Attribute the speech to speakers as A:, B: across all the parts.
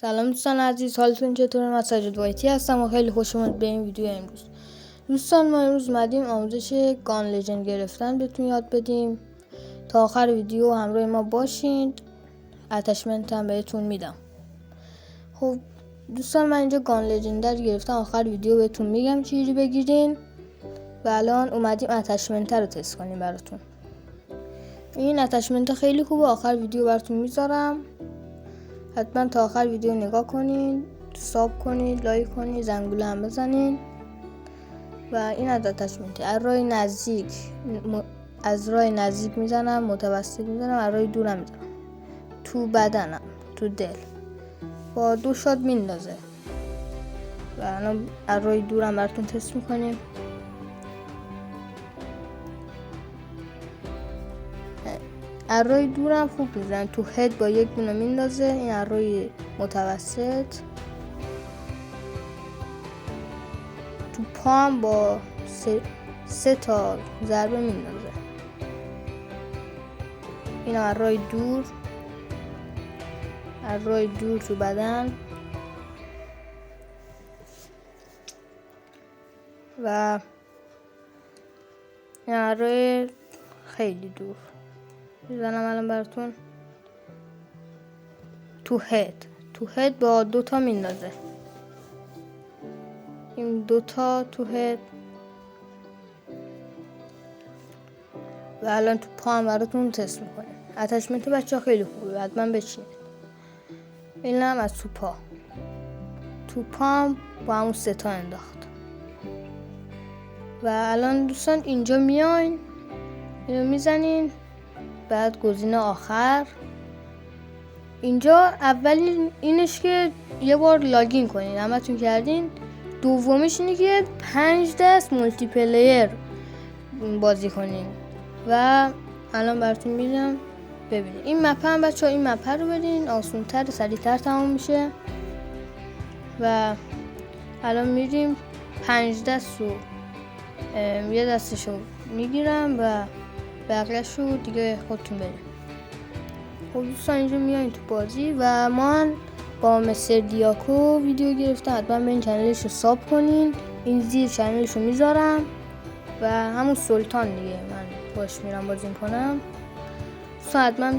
A: سلام دوستان عزیز، حالتون چطوره؟ من سجاد وایتی هستم و خیلی خوش اومد به این ویدیو امروز. دوستان ما امروز اومدیم آموزش گان لژند گرفتن بهتون یاد بدیم. تا آخر ویدیو همراه ما باشید. اتچمنت هم بهتون میدم. خب دوستان من اینجا گان لژندر گرفتم، آخر ویدیو بهتون میگم چجوری بگیرین. و الان اومدیم اتچمنت رو تست کنیم براتون. این اتچمنت خیلی خوبه، آخر ویدیو براتون میذارم. حتما تا آخر ویدیو نگاه کنید، ساب کنید، لایک کنید، زنگوله هم بزنید. و این از اتچمنت از راه نزدیک میزنم، متوسط میزنم، از راه دورم میزنم، تو بدنم، تو دل، با 2 شات میندازه. و الان از راه دورم براتون تست میکنیم. از راه دورم خوب میزنه، تو هد با 1 دونه میندازه. این از راه متوسط، تو پام با 3 تا ضربه میندازه. این از راه دور، از راه دور تو بدن. و این از راه خیلی دور میزنم الان براتون. تو هد با 2 تا میندازه. این 2 تا تو هد. و الان تو پام براتون تست میکنه. اتچمنت بچه خیلی خوبه، حتما بچینید. این هم از تو پام با همون 3 تا انداخت. و الان دوستان اینجا میاین، اینو میزنین. بعد گزینه آخر، اینجا اولین اینش که یه بار لاگین کنین، همتون کردین. دومیش اینه که 5 دست مولتی پلیر بازی کنین. و الان براتون میدم ببینید. این مپ هم بچه‌ها، این مپ رو بدین، آسان‌تر، سریع‌تر تمام میشه. و الان میریم 5 دست رو یه دستشو میگیرم و بقیه‌شو دیگه خودتون بریم. خب دوستان اینجا میایین تو بازی و من با مستر دیاکو ویدیو گرفتم. حتما به این چنلش رو ساب کنین، این زیر چنلش رو میذارم. و همون سلطان دیگه من باش میرم بازی کنم. دوستان حتما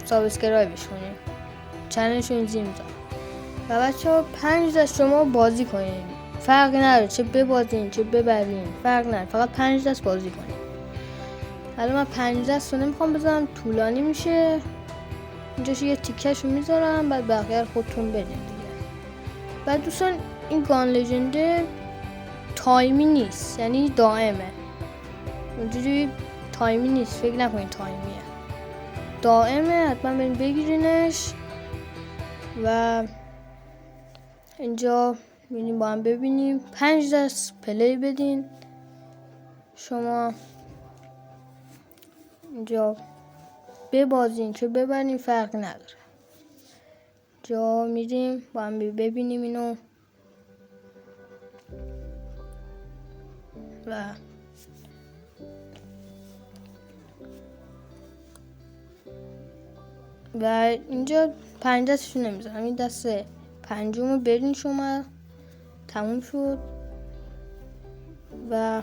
A: سابسکرایبش کنین، چنلش رو این زیر میذارم. و بچه ها 5 دست شما بازی کنین، فرقی نداره چه ببازین چه ببرین، فرق نداره، فقط 5 دست بازی کنین. الان من 5 دست رو نمیخوام بزنم، طولانی میشه. اینجاش یه تیکش رو میذارم، بعد بقیه رو خودتون بدین دیگه. بعد دوستان این گان لژنده تایمی نیست، یعنی دائمه. اونجوری تایمی نیست، فکر نکنین تایمیه، دائمه. حتما برین بگیرینش. و اینجا میریم با هم ببینیم. 5 دست پلی بدین شما. اینجا ببازین چه ببرین فرق نداره. جا میریم با هم ببینیم اینو. و اینجا 5 دستشو نمیذارم، این دست 5مو برین شما. تموم شد. و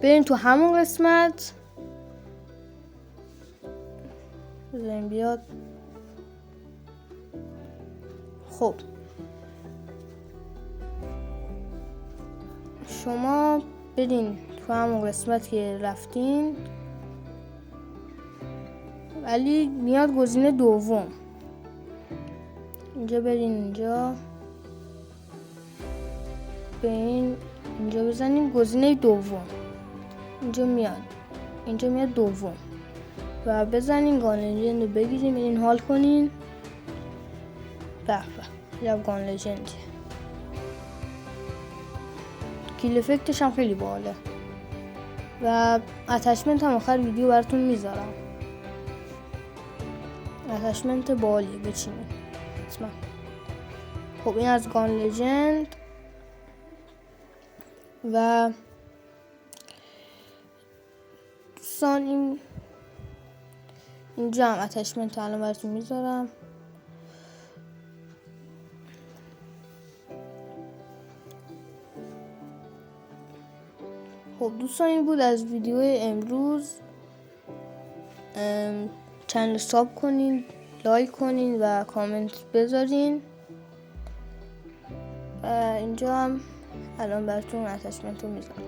A: برین تو همون قسمت، بزنیم بیاد. خب شما برین تو همون قسمت که رفتین، ولی میاد گزینه دوم. اینجا برین، اینجا برین، اینجا بزنین گزینه دوم. اینجا میاد دوم. و بزنین گان لژند رو بگیریم، این حال کنین. به یا گان لژند کیل افکتش هم خیلی باحاله. و اتچمنت هم آخر ویدیو براتون میذارم. اتچمنت باحالیه، بچینین حتما. خب این از گان لژند. و دوستان اینجا هم اتچمنت الان براتون میذارم. خب دوستان این بود از ویدیو امروز. چنل ساب کنین، لایک کنین و کامنت بذارین. و اینجا هم الان براتون اتچمنت رو میذارم.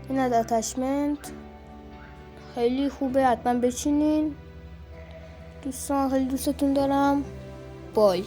A: این از اتچمنت خیلی خوبه، حتما بچینین دوستان. خیلی دوستتون دارم. بای.